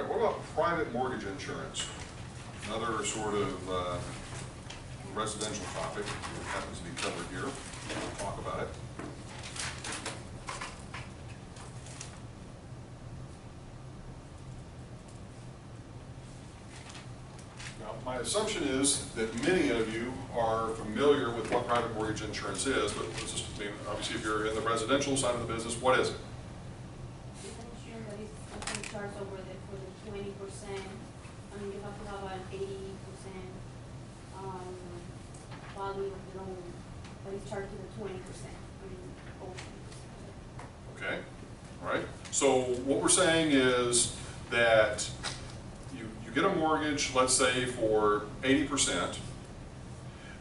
right, what about private mortgage insurance? Another sort of residential topic that happens to be covered here. We'll talk about it. Now, my assumption is that many of you are familiar with what private mortgage insurance is, but let's just, I mean, obviously if you're in the residential side of the business, what is it? It's an insurance that is often charged over the, for the 20%. I mean, you have to have an 80% value of the loan, but it's charged to the 20%. I mean, over 20%. Okay, all right. So what we're saying is that you get a mortgage, let's say for 80%,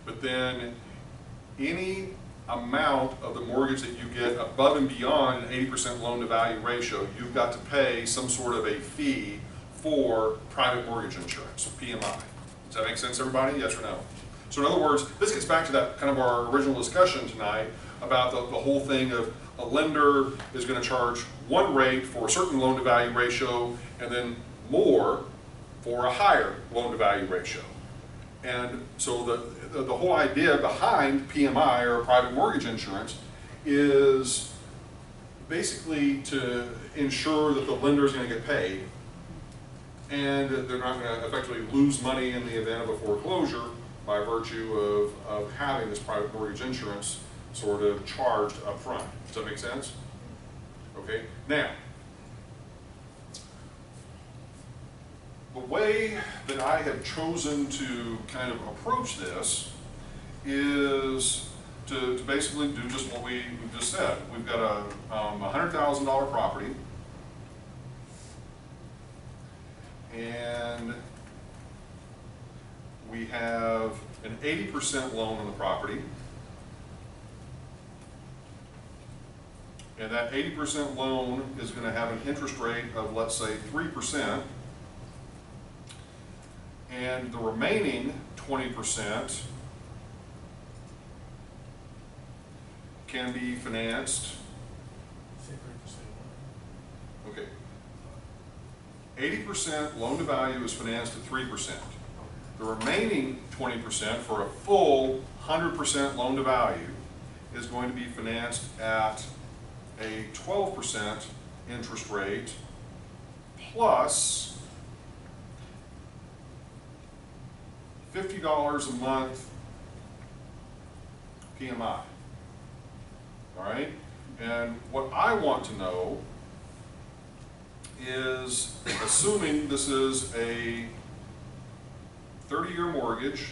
but then any amount of the mortgage that you get above and beyond an 80% loan to value ratio, you've got to pay some sort of a fee for private mortgage insurance, PMI. Does that make sense, everybody? Yes or no? So in other words, this gets back to that kind of our original discussion tonight about the whole thing of a lender is going to charge one rate for a certain loan to value ratio and then more for a higher loan to value ratio. And so the whole idea behind PMI or private mortgage insurance is basically to ensure that the lender is going to get paid and that they're not going to effectively lose money in the event of a foreclosure by virtue of having this private mortgage insurance sort of charged up front. Does that make sense? Okay, now, the way that I have chosen to kind of approach this is to basically do just what we just said. We've got a $100,000 property, and we have an 80% loan on the property, and that 80% loan is going to have an interest rate of, let's say, 3%, and the remaining 20% can be financed. Okay. 80% loan to value is financed at 3%. The remaining 20% for a full 100% loan to value is going to be financed at a 12% interest rate plus $50 a month PMI. All right? And what I want to know is, assuming this is a 30-year mortgage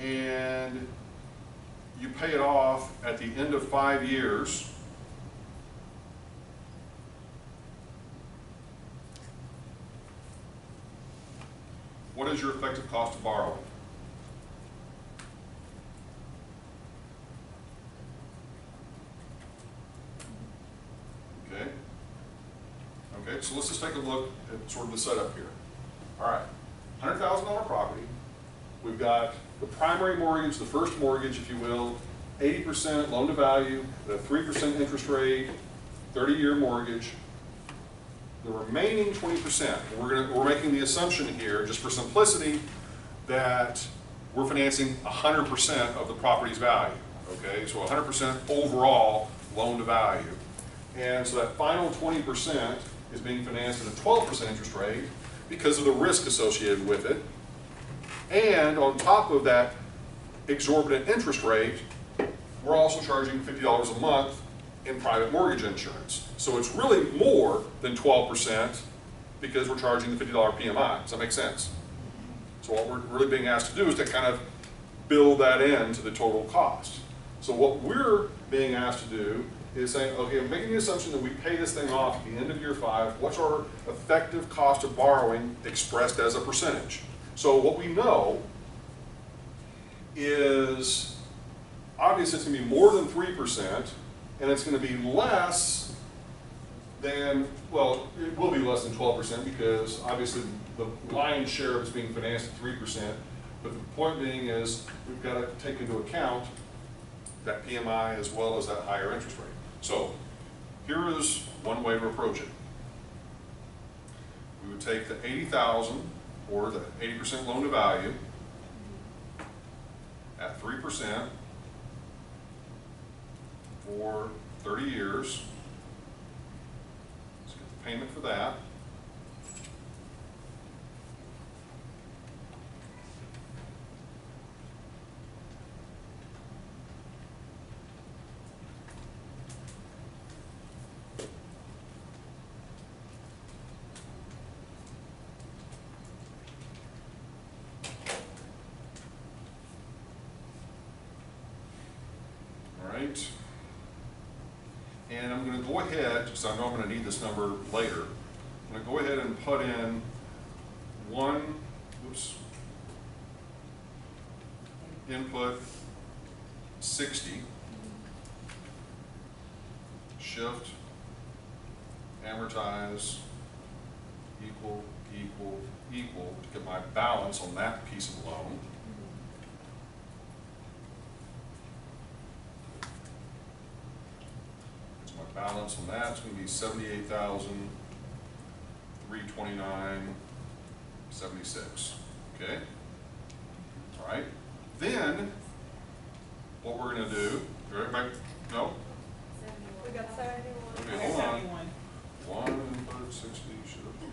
and you pay it off at the end of 5 years, what is your effective cost of borrowing? Okay. Okay, so let's just take a look at sort of the setup here. All right, $100,000 property. We've got the primary mortgage, the first mortgage, if you will, 80% loan to value, at a 3% interest rate, 30-year mortgage. The remaining 20%, we're making the assumption here, just for simplicity, that we're financing 100% of the property's value. Okay, so 100% overall loan to value. And so that final 20% is being financed at a 12% interest rate because of the risk associated with it. And on top of that exorbitant interest rate, we're also charging $50 a month in private mortgage insurance. So it's really more than 12% because we're charging the $50 PMI. Does that make sense? So what we're really being asked to do is to kind of build that into the total cost. So what we're being asked to do is saying, okay, I'm making the assumption that we pay this thing off at the end of year 5. What's our effective cost of borrowing expressed as a percentage? So what we know is, obviously it's going to be more than 3%, and it's going to be less than, well, it will be less than 12% because obviously the lion's share of it's being financed at 3%, but the point being is we've got to take into account that PMI as well as that higher interest rate. So here is one way to approach it. We would take the 80,000 or the 80% loan to value at 3% for 30 years. Let's get the payment for that. And I'm going to go ahead, because I know I'm going to need this number later, I'm going to go ahead and put in input 60, shift, amortize, equal, equal, equal, to get my balance on that piece of the loan. Balance on that is going to be $78,329.76. Okay? All right. Then, what we're going to do, everybody, no? We got 71. Okay, hold on. 1 input 60 should have been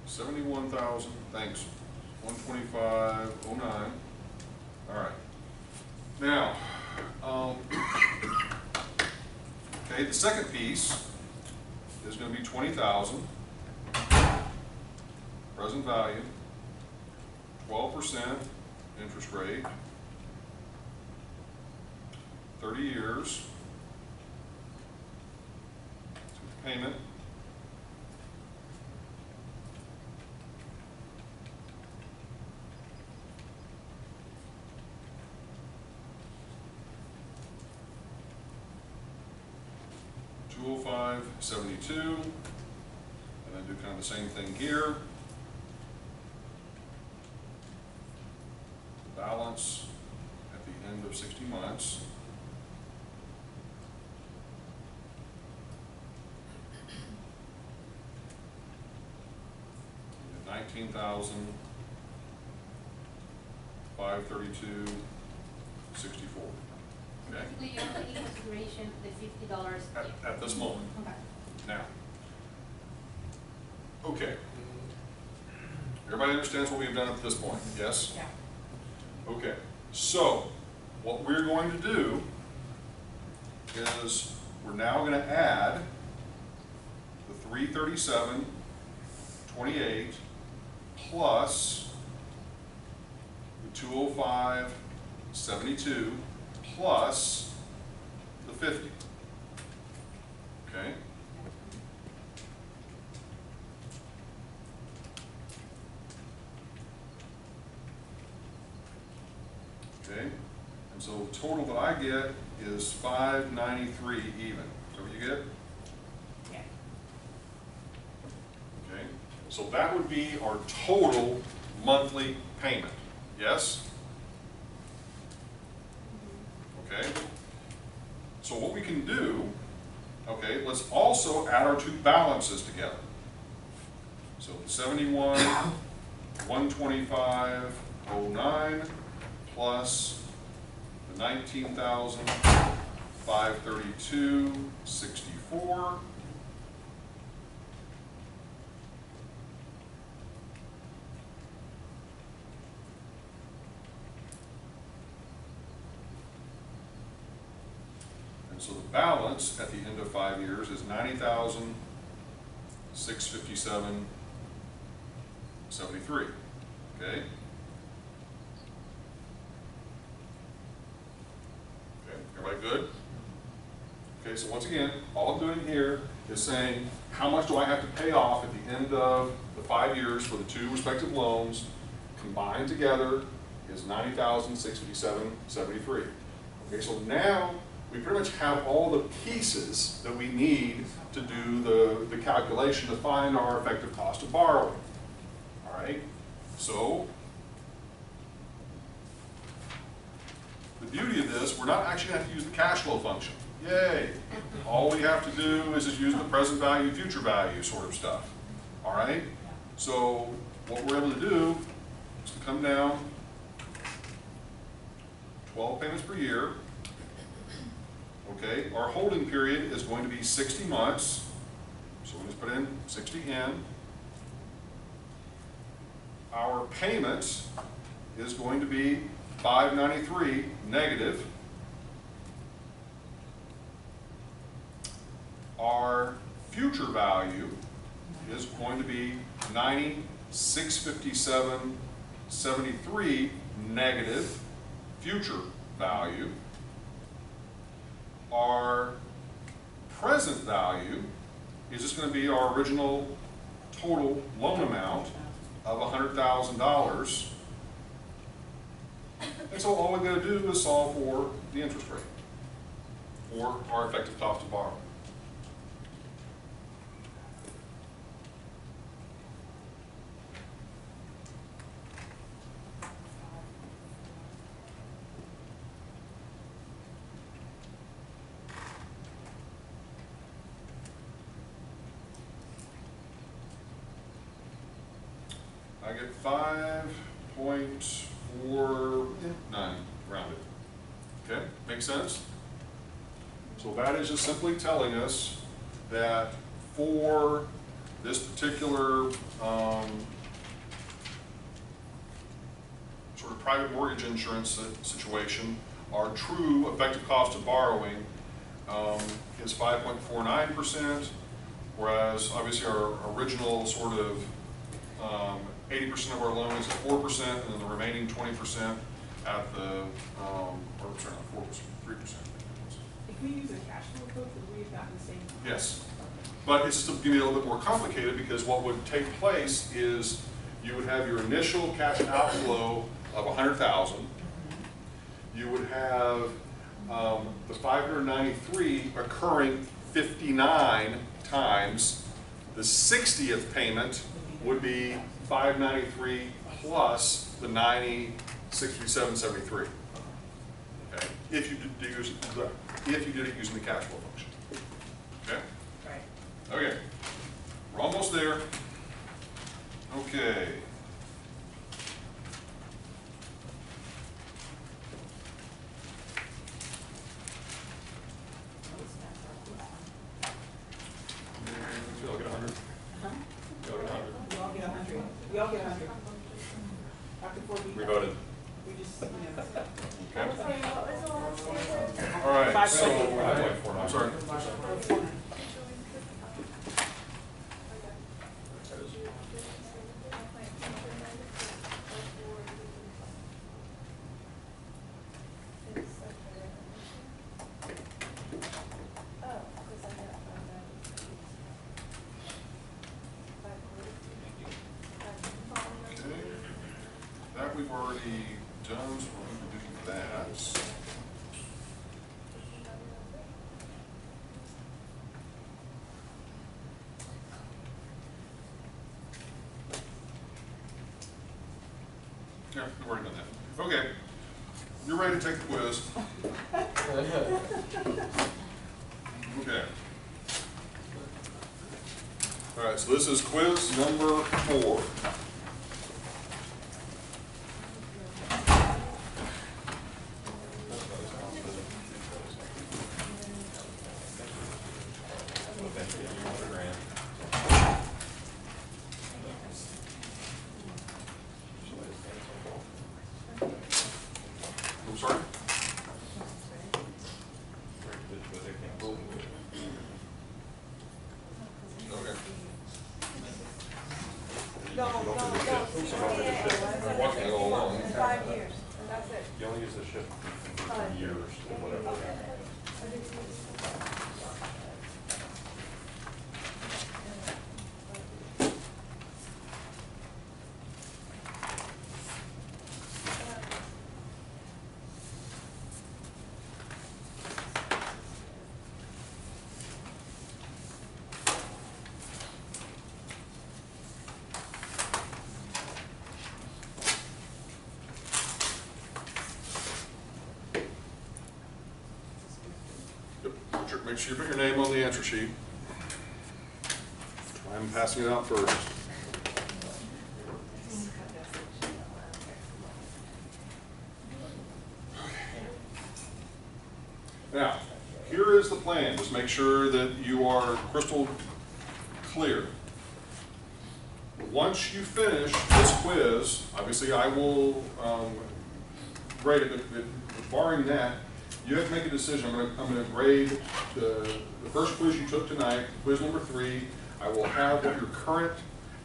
71,000, thanks. 125.09. All right. Now, okay, the second piece is going to be 20,000. Present value, 12% interest rate, 30 years. Payment. $205.72, and then do kind of the same thing here. The balance at the end of 60 months. $19,532.64. Okay. Basically, you're taking into consideration the $50. At this moment. Okay. Now. Okay. Everybody understands what we've done at this point, yes? Yeah. Okay. So, what we're going to do is we're now going to add the 337.28 plus the 205.72 plus the 50. Okay? Okay? And so the total that I get is 593 even. Is that what you get? Yeah. Okay? So that would be our total monthly payment. Yes? Okay? So what we can do, okay, let's also add our two balances together. So the 71,125.09 plus the 19,532.64. And so the balance at the end of 5 years is $90,657.73. Okay? Okay, everybody good? Okay, so once again, all I'm doing here is saying how much do I have to pay off at the end of the 5 years for the two respective loans combined together is $90,657.73. Okay, so now we pretty much have all the pieces that we need to do the calculation to find our effective cost of borrowing. All right, so beauty of this, we're not actually going to have to use the cash flow function. Yay! All we have to do is just use the present value, future value sort of stuff. All right? So what we're able to do is to come down 12 payments per year. Okay, our holding period is going to be 60 months. So we'll just put in 60 in. Our payment is going to be $593 negative. Our future value is going to be $9657.73 negative future value. Our present value is just going to be our original total loan amount of $100,000. And so all we've got to do is solve for the interest rate, or our effective cost of borrowing. I get 5.49 rounded. Okay, makes sense? So that is just simply telling us that for this particular sort of private mortgage insurance situation, our true effective cost of borrowing is 5.49%, whereas obviously our original sort of 80% of our loan is at 4%, and then the remaining 20% at the, or sorry, not 4%, 3%. If we use a cash flow code, would we have gotten the same? Yes, but it's just going to be a little bit more complicated, because what would take place is you would have your initial cash outflow of $100,000. You would have the 593 occurring 59 times. The 60th payment would be 593 plus the 9067.73. Okay, if you did use it using the cash flow function. Okay. Right. Okay. We're almost there. Okay. We all get 100. Huh? We all get 100. We all get 100. We all get 100. After 4 weeks. We voted. We just, Okay. Sorry, what was the last statement? All right. So, 5.49. I'm sorry. That we've already done, so we're going to do that. Yeah, we've already done that. Okay, you're ready to take the quiz. Okay. All right, so this is quiz number 4. I'm sorry? Okay. no. I'm walking it all along. 5 years, and that's it. You only use the shift for years or whatever. make sure you put your name on the answer sheet. I'm passing it out first. Now, here is the plan. Just make sure that you are crystal clear. Once you finish this quiz, obviously I will grade it, but barring that, you have to make a decision. I'm going to grade the first quiz you took tonight, quiz number 3. I will have what your current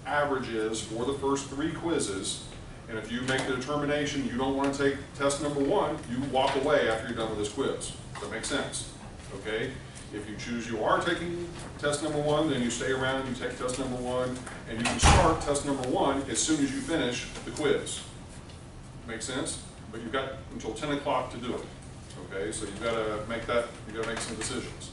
average is for the first 3 quizzes. And if you make the determination you don't want to take test number 1, you walk away after you're done with this quiz. Does that make sense? Okay? If you choose you are taking test number 1, then you stay around, you take test number 1, and you can start test number 1 as soon as you finish the quiz. Make sense? But you've got until 10 o'clock to do it. Okay, so you've got to make some decisions.